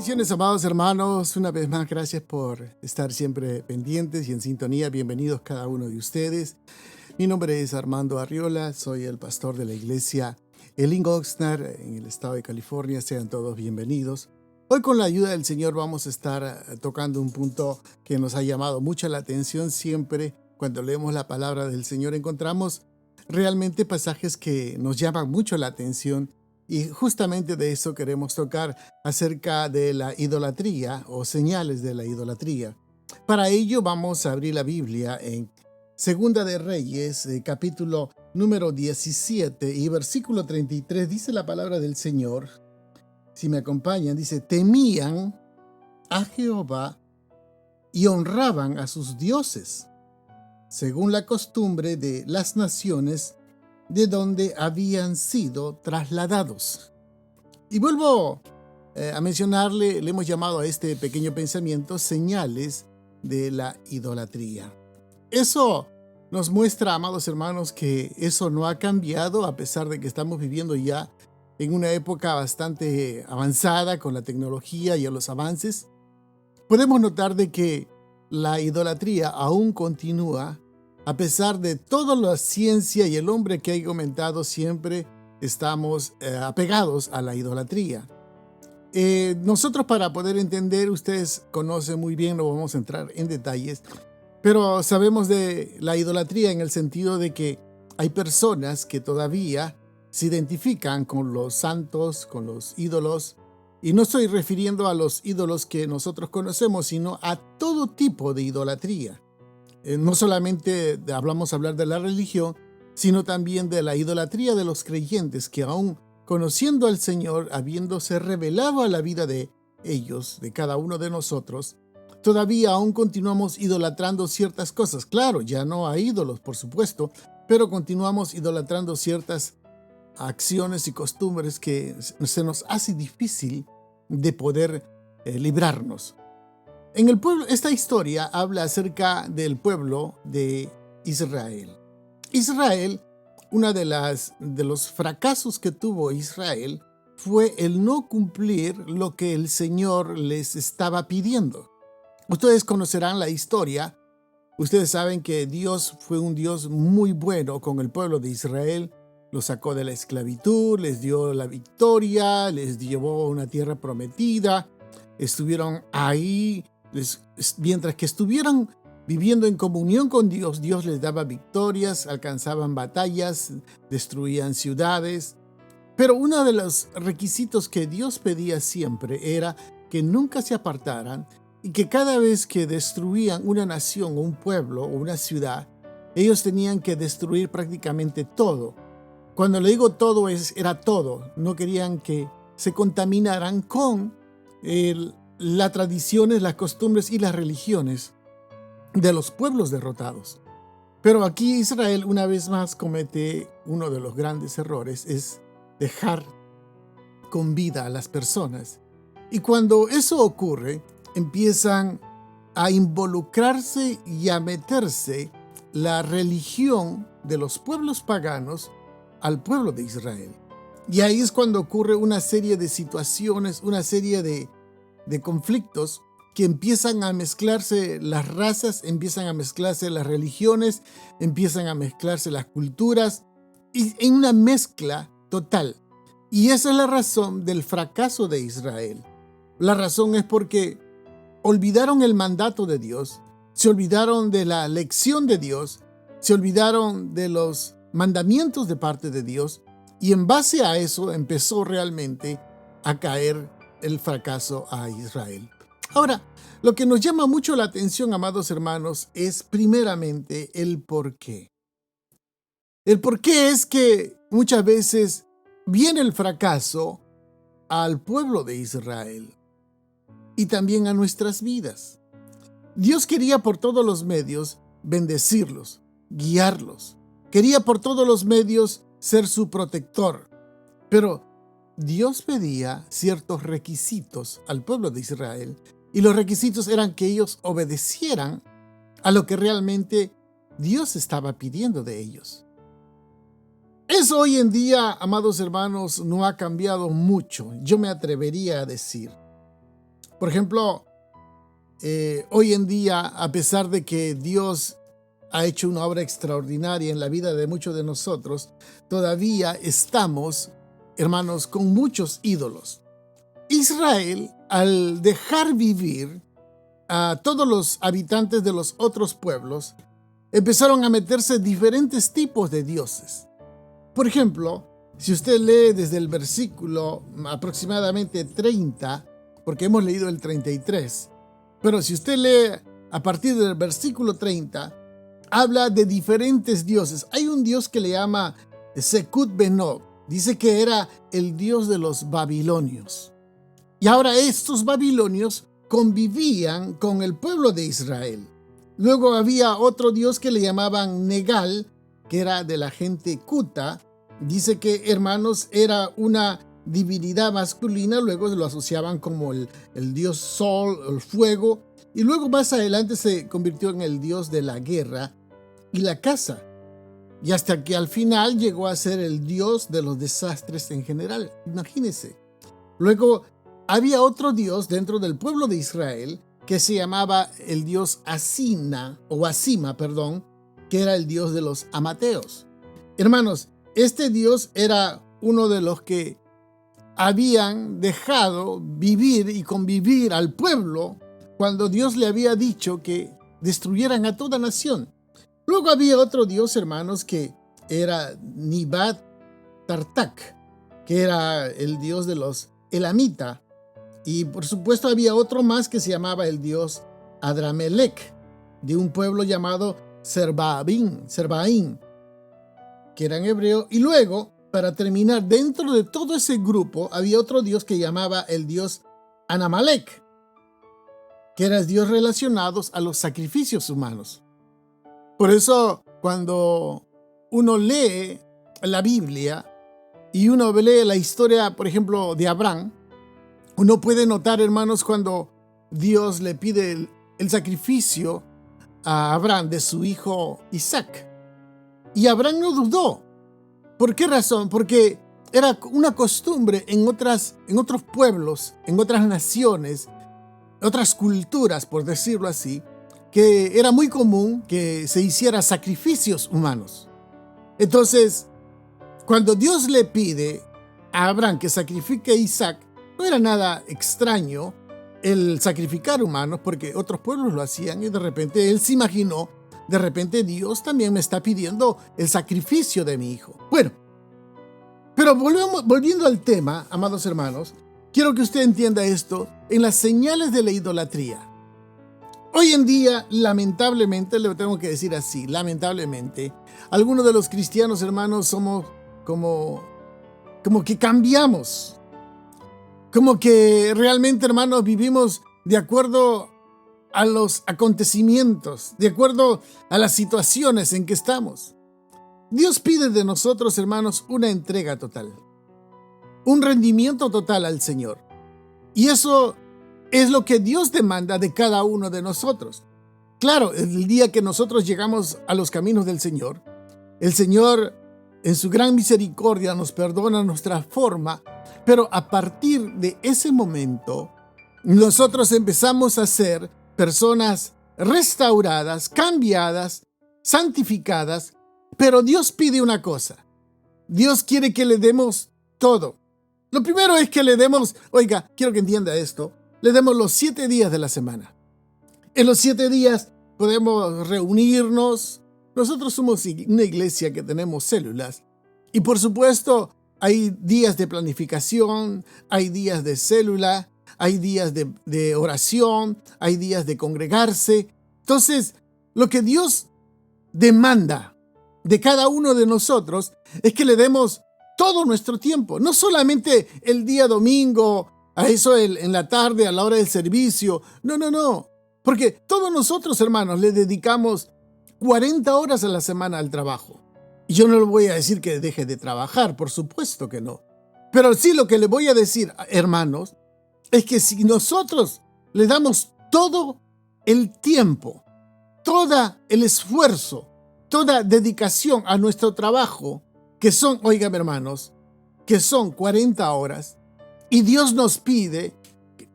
Bendiciones, amados hermanos. Una vez más, gracias por estar siempre pendientes y en sintonía. Bienvenidos cada uno de ustedes. Mi nombre es Armando Arriola, soy el pastor de la iglesia Elim Oxnard en el estado de California. Sean todos bienvenidos. Hoy, con la ayuda del Señor, vamos a estar tocando un punto que nos ha llamado mucho la atención. Siempre cuando leemos la palabra del Señor encontramos realmente pasajes que nos llaman mucho la atención. Y justamente de eso queremos tocar, acerca de la idolatría o señales de la idolatría. Para ello vamos a abrir la Biblia en Segunda de Reyes, capítulo número 17 y versículo 33. Dice la palabra del Señor, si me acompañan, dice: temían a Jehová y honraban a sus dioses, según la costumbre de las naciones de donde habían sido trasladados. Y vuelvo a mencionarle, le hemos llamado a este pequeño pensamiento señales de la idolatría. Eso nos muestra, amados hermanos, que eso no ha cambiado, a pesar de que estamos viviendo ya en una época bastante avanzada con la tecnología y los avances. Podemos notar de que la idolatría aún continúa. A pesar de toda la ciencia y el hombre que ha aumentado, siempre estamos apegados a la idolatría. Nosotros, para poder entender, ustedes conocen muy bien, no vamos a entrar en detalles, pero sabemos de la idolatría en el sentido de que hay personas que todavía se identifican con los santos, con los ídolos, y no estoy refiriendo a los ídolos que nosotros conocemos, sino a todo tipo de idolatría. No solamente hablar de la religión, sino también de la idolatría de los creyentes que, aún conociendo al Señor, habiéndose revelado a la vida de ellos, de cada uno de nosotros, todavía aún continuamos idolatrando ciertas cosas. Claro, ya no hay ídolos, por supuesto, pero continuamos idolatrando ciertas acciones y costumbres que se nos hace difícil de poder librarnos. En el pueblo, esta historia habla acerca del pueblo de Israel. Israel, una de los fracasos que tuvo Israel fue el no cumplir lo que el Señor les estaba pidiendo. Ustedes conocerán la historia. Ustedes saben que Dios fue un Dios muy bueno con el pueblo de Israel. Los sacó de la esclavitud, les dio la victoria, les llevó a una tierra prometida. Estuvieron ahí. Mientras que estuvieran viviendo en comunión con Dios, Dios les daba victorias, alcanzaban batallas, destruían ciudades. Pero uno de los requisitos que Dios pedía siempre era que nunca se apartaran y que cada vez que destruían una nación o un pueblo o una ciudad, ellos tenían que destruir prácticamente todo. Cuando le digo todo, era todo. No querían que se contaminaran con las tradiciones, las costumbres y las religiones de los pueblos derrotados. Pero aquí Israel, una vez más, comete uno de los grandes errores: es dejar con vida a las personas. Y cuando eso ocurre, empiezan a involucrarse y a meterse la religión de los pueblos paganos al pueblo de Israel. Y ahí es cuando ocurre una serie de situaciones, una serie de conflictos, que empiezan a mezclarse las razas, empiezan a mezclarse las religiones, empiezan a mezclarse las culturas, y en una mezcla total. Y esa es la razón del fracaso de Israel. La razón es porque olvidaron el mandato de Dios, se olvidaron de la lección de Dios, se olvidaron de los mandamientos de parte de Dios, y en base a eso empezó realmente a caer el fracaso a Israel. Ahora, lo que nos llama mucho la atención, amados hermanos, es primeramente el por qué. El por qué es que muchas veces viene el fracaso al pueblo de Israel y también a nuestras vidas. Dios quería por todos los medios bendecirlos, guiarlos. Quería por todos los medios ser su protector. Pero Dios pedía ciertos requisitos al pueblo de Israel, y los requisitos eran que ellos obedecieran a lo que realmente Dios estaba pidiendo de ellos. Eso hoy en día, amados hermanos, no ha cambiado mucho. Yo me atrevería a decir Por ejemplo, hoy en día, a pesar de que Dios ha hecho una obra extraordinaria en la vida de muchos de nosotros, todavía estamos, hermanos, con muchos ídolos. Israel, al dejar vivir a todos los habitantes de los otros pueblos, empezaron a meterse diferentes tipos de dioses. Por ejemplo, si usted lee desde el versículo aproximadamente 30, porque hemos leído el 33, pero si usted lee a partir del versículo 30, habla de diferentes dioses. Hay un dios que le llama Sekut-Benob. Dice que era el dios de los babilonios. Y ahora estos babilonios convivían con el pueblo de Israel. Luego había otro dios que le llamaban Negal, que era de la gente Cuta. Dice que, hermanos, era una divinidad masculina. Luego lo asociaban como el dios sol, el fuego. Y luego más adelante se convirtió en el dios de la guerra y la caza. Y hasta que al final llegó a ser el dios de los desastres en general. Imagínense. Luego había otro dios dentro del pueblo de Israel que se llamaba el dios Asima, que era el dios de los amateos. Hermanos, este dios era uno de los que habían dejado vivir y convivir al pueblo cuando Dios le había dicho que destruyeran a toda nación. Luego había otro dios, hermanos, que era Nibat Tartak, que era el dios de los Elamita. Y por supuesto había otro más que se llamaba el dios Adramelech, de un pueblo llamado Serbaín, que era en hebreo. Y luego, para terminar, dentro de todo ese grupo había otro dios que llamaba el dios Anamalek, que era el dios relacionado a los sacrificios humanos. Por eso, cuando uno lee la Biblia y uno lee la historia, por ejemplo, de Abraham, uno puede notar, hermanos, cuando Dios le pide el sacrificio a Abraham de su hijo Isaac. Y Abraham no dudó. ¿Por qué razón? Porque era una costumbre en otros pueblos, en otras naciones, otras culturas, por decirlo así, que era muy común que se hiciera sacrificios humanos. Entonces, cuando Dios le pide a Abraham que sacrifique a Isaac, no era nada extraño el sacrificar humanos, porque otros pueblos lo hacían y de repente él se imaginó, de repente Dios también me está pidiendo el sacrificio de mi hijo. Bueno, pero volviendo al tema, amados hermanos, quiero que usted entienda esto en las señales de la idolatría. Hoy en día, lamentablemente, le tengo que decir así, lamentablemente, algunos de los cristianos, hermanos, somos como que cambiamos. Como que realmente, hermanos, vivimos de acuerdo a los acontecimientos, de acuerdo a las situaciones en que estamos. Dios pide de nosotros, hermanos, una entrega total, un rendimiento total al Señor. Y eso es lo que Dios demanda de cada uno de nosotros. Claro, el día que nosotros llegamos a los caminos del Señor, el Señor en su gran misericordia nos perdona nuestra forma, pero a partir de ese momento, nosotros empezamos a ser personas restauradas, cambiadas, santificadas, pero Dios pide una cosa. Dios quiere que le demos todo. Lo primero es que le demos, oiga, quiero que entienda esto, le demos los 7 días de la semana. En los 7 días podemos reunirnos. Nosotros somos una iglesia que tenemos células. Y por supuesto, hay días de planificación, hay días de célula, hay días de oración, hay días de congregarse. Entonces, lo que Dios demanda de cada uno de nosotros es que le demos todo nuestro tiempo. No solamente el día domingo, a eso en la tarde, a la hora del servicio. No. Porque todos nosotros, hermanos, le dedicamos 40 horas a la semana al trabajo. Y yo no le voy a decir que deje de trabajar, por supuesto que no. Pero sí lo que le voy a decir, hermanos, es que si nosotros le damos todo el tiempo, todo el esfuerzo, toda dedicación a nuestro trabajo, que son, oigan hermanos, que son 40 horas, y Dios nos pide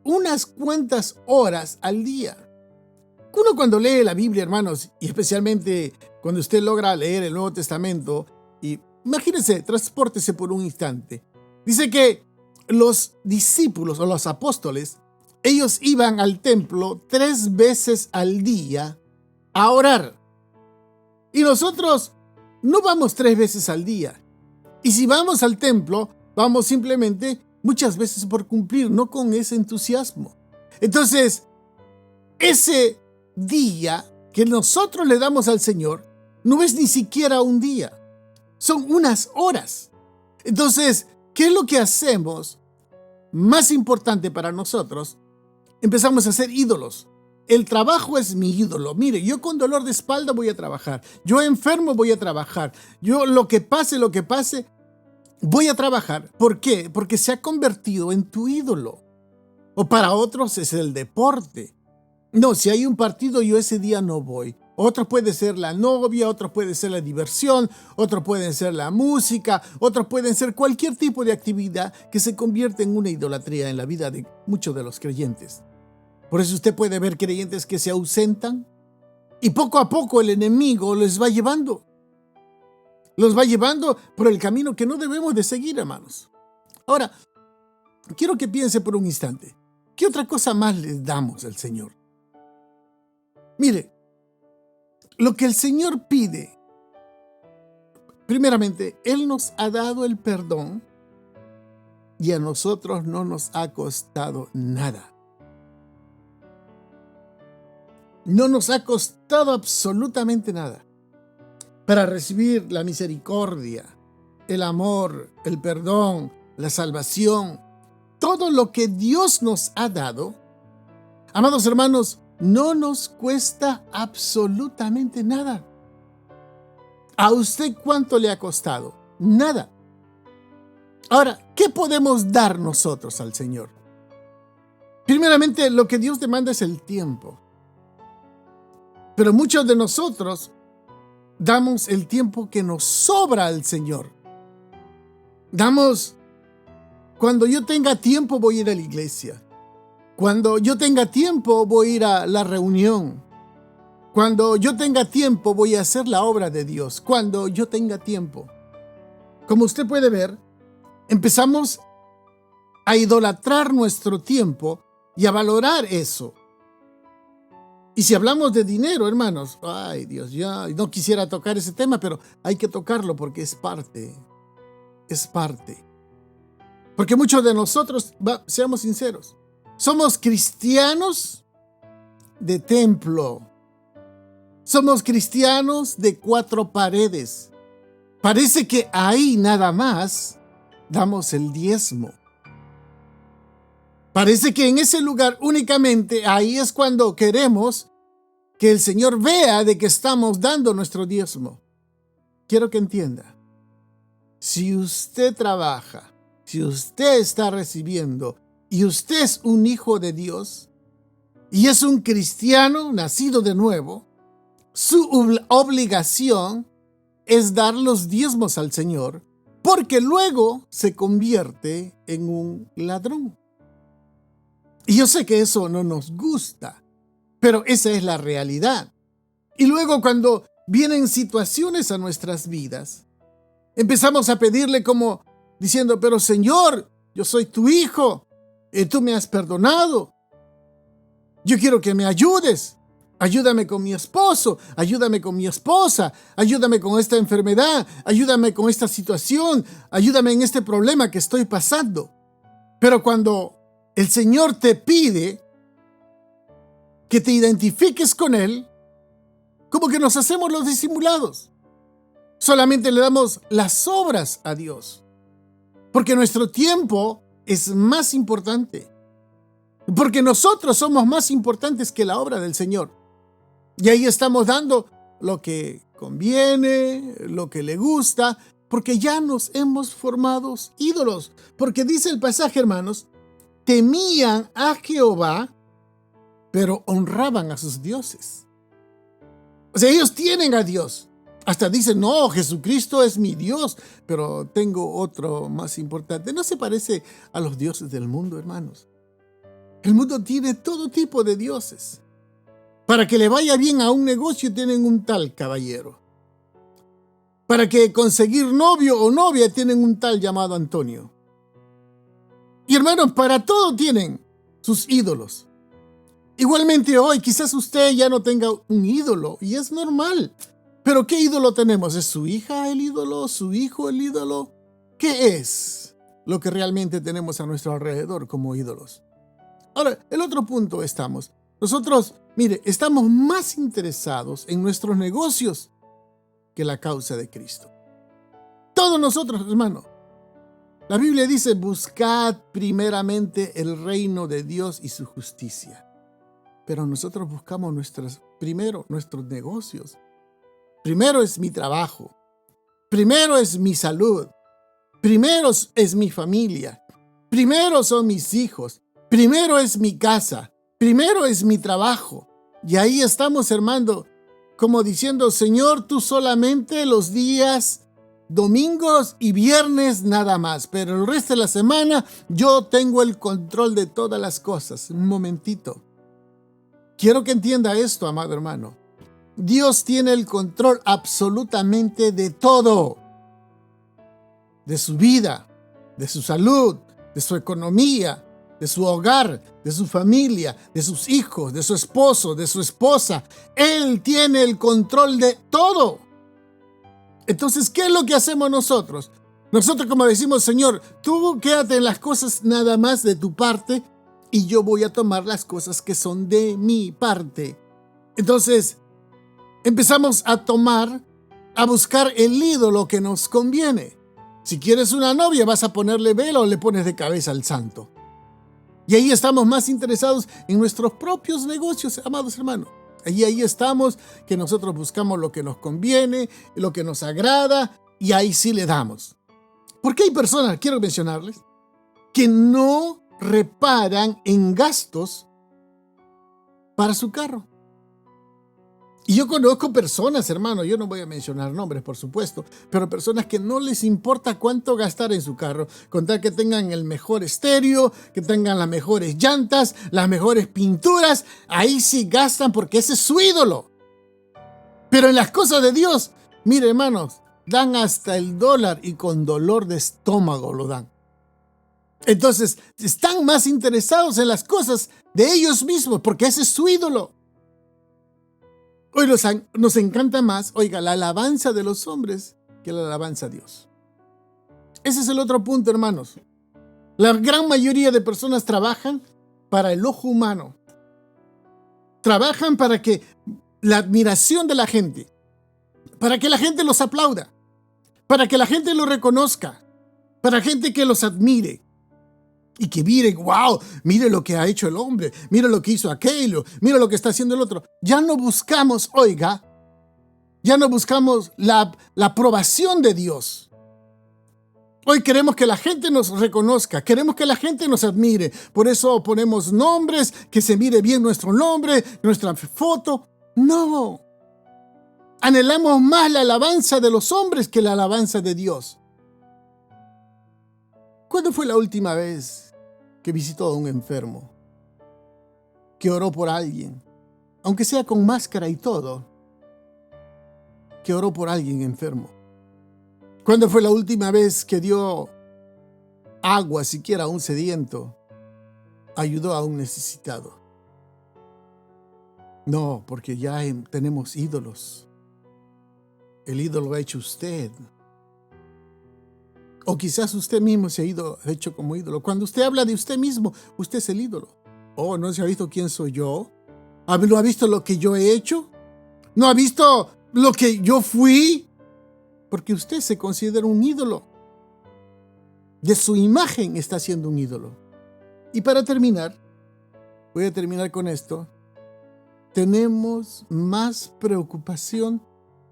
unas cuantas horas al día. Uno cuando lee la Biblia, hermanos, y especialmente cuando usted logra leer el Nuevo Testamento, y imagínense, transpórtese por un instante. Dice que los discípulos o los apóstoles, ellos iban al templo 3 veces al día a orar. Y nosotros no vamos 3 veces al día. Y si vamos al templo, vamos simplemente muchas veces por cumplir, no con ese entusiasmo. Entonces, ese día que nosotros le damos al Señor no es ni siquiera un día, son unas horas. Entonces, ¿qué es lo que hacemos más importante para nosotros? Empezamos a hacer ídolos. El trabajo es mi ídolo. Mire, yo con dolor de espalda voy a trabajar. Yo enfermo voy a trabajar. Yo lo que pase, voy a trabajar. ¿Por qué? Porque se ha convertido en tu ídolo. O para otros es el deporte. No, si hay un partido, yo ese día no voy. Otros puede ser la novia, otros puede ser la diversión, otros pueden ser la música, otros pueden ser cualquier tipo de actividad que se convierte en una idolatría en la vida de muchos de los creyentes. Por eso usted puede ver creyentes que se ausentan y poco a poco el enemigo los va llevando. Los va llevando por el camino que no debemos de seguir, hermanos. Ahora, quiero que piense por un instante. ¿Qué otra cosa más les damos al Señor? Mire, lo que el Señor pide, primeramente, Él nos ha dado el perdón y a nosotros no nos ha costado nada. No nos ha costado absolutamente nada para recibir la misericordia, el amor, el perdón, la salvación, todo lo que Dios nos ha dado. Amados hermanos, no nos cuesta absolutamente nada. ¿A usted cuánto le ha costado? Nada. Ahora, ¿qué podemos dar nosotros al Señor? Primeramente, lo que Dios demanda es el tiempo. Pero muchos de nosotros damos el tiempo que nos sobra al Señor. Cuando yo tenga tiempo voy a ir a la iglesia. Cuando yo tenga tiempo voy a ir a la reunión. Cuando yo tenga tiempo voy a hacer la obra de Dios. Cuando yo tenga tiempo. Como usted puede ver, empezamos a idolatrar nuestro tiempo y a valorar eso. Y si hablamos de dinero, hermanos, ay Dios, ya no quisiera tocar ese tema, pero hay que tocarlo porque es parte. Porque muchos de nosotros, seamos sinceros, somos cristianos de templo. Somos cristianos de 4 paredes. Parece que ahí nada más damos el diezmo. Parece que en ese lugar únicamente ahí es cuando queremos que el Señor vea de que estamos dando nuestro diezmo. Quiero que entienda, si usted trabaja, si usted está recibiendo y usted es un hijo de Dios y es un cristiano nacido de nuevo, su obligación es dar los diezmos al Señor, porque luego se convierte en un ladrón. Y yo sé que eso no nos gusta, pero esa es la realidad. Y luego cuando vienen situaciones a nuestras vidas, empezamos a pedirle como diciendo, pero Señor, yo soy tu hijo, tú me has perdonado, yo quiero que me ayudes, ayúdame con mi esposo, ayúdame con mi esposa, ayúdame con esta enfermedad, ayúdame con esta situación, ayúdame en este problema que estoy pasando. Pero cuando el Señor te pide que te identifiques con Él, como que nos hacemos los disimulados. Solamente le damos las obras a Dios, porque nuestro tiempo es más importante, porque nosotros somos más importantes que la obra del Señor. Y ahí estamos dando lo que conviene, lo que le gusta, porque ya nos hemos formado ídolos. Porque dice el pasaje, hermanos, temían a Jehová, pero honraban a sus dioses. O sea, ellos tienen a Dios. Hasta dicen, no, Jesucristo es mi Dios, pero tengo otro más importante. No se parece a los dioses del mundo, hermanos. El mundo tiene todo tipo de dioses. Para que le vaya bien a un negocio tienen un tal caballero. Para que conseguir novio o novia tienen un tal llamado Antonio. Y hermanos, para todo tienen sus ídolos. Igualmente hoy quizás usted ya no tenga un ídolo y es normal. Pero ¿qué ídolo tenemos? ¿Es su hija el ídolo? ¿Su hijo el ídolo? ¿Qué es lo que realmente tenemos a nuestro alrededor como ídolos? Ahora, el otro punto estamos. Nosotros, mire, estamos más interesados en nuestros negocios que la causa de Cristo. Todos nosotros, hermano. La Biblia dice, buscad primeramente el reino de Dios y su justicia. Pero nosotros buscamos primero nuestros negocios. Primero es mi trabajo. Primero es mi salud. Primero es mi familia. Primero son mis hijos. Primero es mi casa. Primero es mi trabajo. Y ahí estamos, hermano, como diciendo, Señor, tú solamente los días domingos y viernes nada más, pero el resto de la semana yo tengo el control de todas las cosas. Un momentito. Quiero que entienda esto, amado hermano. Dios tiene el control absolutamente de todo. De su vida, de su salud, de su economía, de su hogar, de su familia, de sus hijos, de su esposo, de su esposa. Él tiene el control de todo. Entonces, ¿qué es lo que hacemos nosotros? Nosotros como decimos, Señor, tú quédate en las cosas nada más de tu parte y yo voy a tomar las cosas que son de mi parte. Entonces, empezamos a buscar el ídolo que nos conviene. Si quieres una novia, vas a ponerle velo o le pones de cabeza al santo. Y ahí estamos más interesados en nuestros propios negocios, amados hermanos. Ahí estamos, que nosotros buscamos lo que nos conviene, lo que nos agrada, y ahí sí le damos. Porque hay personas, quiero mencionarles, que no reparan en gastos para su carro. Y yo conozco personas, hermano, yo no voy a mencionar nombres, por supuesto, pero personas que no les importa cuánto gastar en su carro, con tal que tengan el mejor estéreo, que tengan las mejores llantas, las mejores pinturas, ahí sí gastan porque ese es su ídolo. Pero en las cosas de Dios, mire, hermanos, dan hasta el dólar y con dolor de estómago lo dan. Entonces, están más interesados en las cosas de ellos mismos porque ese es su ídolo. Hoy nos encanta más, oiga, la alabanza de los hombres que la alabanza a Dios. Ese es el otro punto, hermanos. La gran mayoría de personas trabajan para el ojo humano. Trabajan para que la admiración de la gente, para que la gente los aplauda, para que la gente los reconozca, para gente que los admire. Y que mire, wow, mire lo que ha hecho el hombre, mire lo que hizo aquello, mire lo que está haciendo el otro. Ya no buscamos, oiga, ya no buscamos la aprobación de Dios. Hoy queremos que la gente nos reconozca, queremos que la gente nos admire. Por eso ponemos nombres, que se mire bien nuestro nombre, nuestra foto. No. Anhelamos más la alabanza de los hombres que la alabanza de Dios. ¿Cuándo fue la última vez que visitó a un enfermo? Que oró por alguien, aunque sea con máscara y todo, que oró por alguien enfermo. ¿Cuándo fue la última vez que dio agua, siquiera a un sediento, ayudó a un necesitado? No, porque ya tenemos ídolos. El ídolo lo ha hecho usted. O quizás usted mismo se ha hecho como ídolo. Cuando usted habla de usted mismo, usted es el ídolo. Oh, ¿no se ha visto quién soy yo? ¿No ha visto lo que yo he hecho? ¿No ha visto lo que yo fui? Porque usted se considera un ídolo. De su imagen está siendo un ídolo. Y para terminar, voy a terminar con esto. Tenemos más preocupación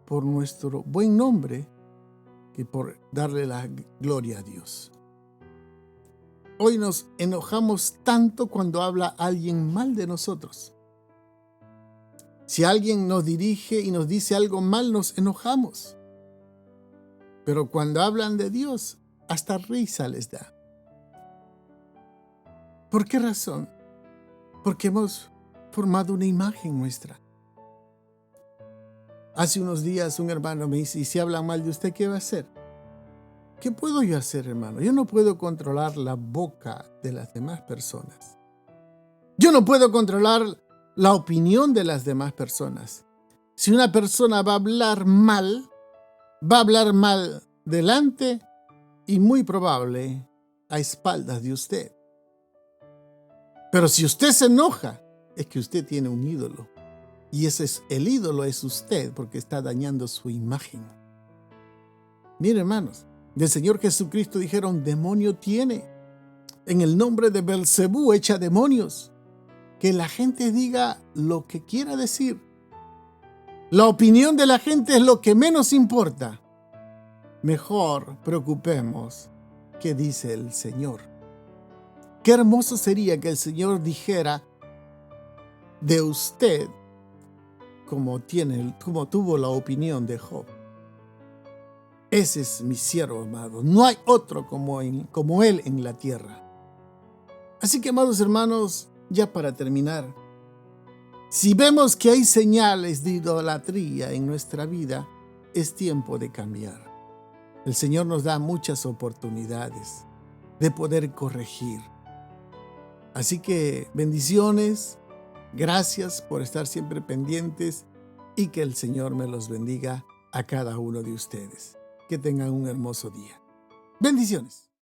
por nuestro buen nombre que por darle la gloria a Dios. Hoy nos enojamos tanto cuando habla alguien mal de nosotros. Si alguien nos dirige y nos dice algo mal, nos enojamos. Pero cuando hablan de Dios, hasta risa les da. ¿Por qué razón? porque hemos formado una imagen nuestra. Hace unos días un hermano me dice, ¿y si hablan mal de usted, qué va a hacer? ¿Qué puedo yo hacer, hermano? Yo no puedo controlar la boca de las demás personas. Yo no puedo controlar la opinión de las demás personas. Si una persona va a hablar mal delante y muy probable a espaldas de usted. Pero si usted se enoja, es que usted tiene un ídolo. Y el ídolo es usted, porque está dañando su imagen. Miren, hermanos, del Señor Jesucristo dijeron, demonio tiene. En el nombre de Belcebú echa demonios. Que la gente diga lo que quiera decir. La opinión de la gente es lo que menos importa. Mejor preocupemos qué dice el Señor. Qué hermoso sería que el Señor dijera de usted como tuvo la opinión de Job. Ese es mi siervo amado. No hay otro como él en la tierra. Así que, amados hermanos, ya para terminar, si vemos que hay señales de idolatría en nuestra vida, es tiempo de cambiar. El Señor nos da muchas oportunidades de poder corregir. Así que bendiciones, gracias por estar siempre pendientes y que el Señor me los bendiga a cada uno de ustedes. Que tengan un hermoso día. Bendiciones.